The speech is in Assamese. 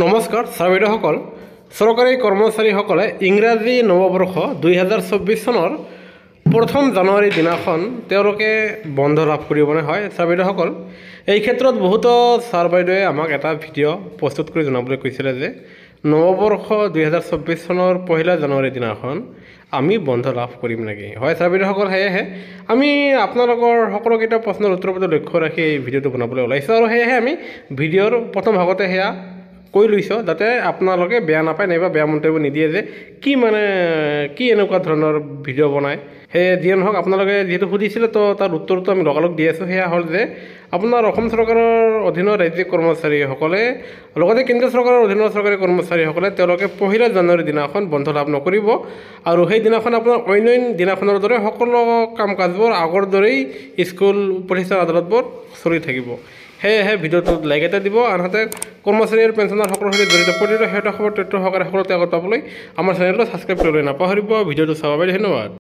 নমস্কাৰ ছাৰ বাইদেউসকল। চৰকাৰী কৰ্মচাৰীসকলে ইংৰাজী নৱবৰ্ষ 2024 চনৰ 1 জানুৱাৰী দিনাখন তেওঁলোকে বন্ধ লাভ কৰিবলৈ হয়। ছাৰ বাইদেউসকল, এই ক্ষেত্ৰত বহুতো ছাৰ বাইদেৱে আমাক এটা ভিডিঅ' প্ৰস্তুত কৰি জনাবলৈ কৈছিলে যে নৱবৰ্ষ 2024 চনৰ 1 জানুৱাৰী দিনাখন আমি বন্ধ লাভ কৰিম নেকি। হয় ছাৰ বাইদেউসকল, সেয়েহে আমি আপোনালোকৰ সকলোকেইটা প্ৰশ্নৰ উত্তৰ প্ৰতি লক্ষ্য ৰাখি এই ভিডিঅ'টো বনাবলৈ ওলাইছোঁ আৰু সেয়েহে আমি ভিডিঅ'ৰ প্ৰথম ভাগতে সেয়া কৈ লৈছোঁ যাতে আপোনালোকে বেয়া নাপায় নাইবা বেয়া মন্তব্য নিদিয়ে যে কি এনেকুৱা ধৰণৰ ভিডিঅ' বনায়। সেয়ে যিয়ে নহওক, আপোনালোকে যিহেতু সুধিছিলে তো তাৰ উত্তৰটো আমি লগালগ দি আছোঁ। সেয়া হ'ল যে আপোনাৰ অসম চৰকাৰৰ অধীনৰ ৰাজ্যিক কৰ্মচাৰীসকলে লগতে কেন্দ্ৰীয় চৰকাৰৰ অধীনৰ চৰকাৰী কৰ্মচাৰীসকলে তেওঁলোকে 1 জানুৱাৰী দিনাখন বন্ধ লাভ নকৰিব আৰু সেই দিনাখন আপোনাৰ অন্য দিনাখনৰ দৰে সকলো কাম কাজবোৰ আগৰ দৰেই স্কুল প্ৰতিষ্ঠান আদালতবোৰ চলি থাকিব। সেয়েহে ভিডিঅ'টোত লাইক এটা দিব, আনহাতে কৰ্মচাৰী আৰু পেঞ্চনাৰ সকলৰ সৈতে জড়িত প্ৰতিটো শেহতীয়া খবৰ তথ্য সহকাৰে সকলোতে আগত পাবলৈ আমাৰ চেনেলটো ছাবস্ক্ৰাইব কৰিবলৈ নাপাহৰিব। ভিডিঅ'টো চাব বাবে ধন্যবাদ।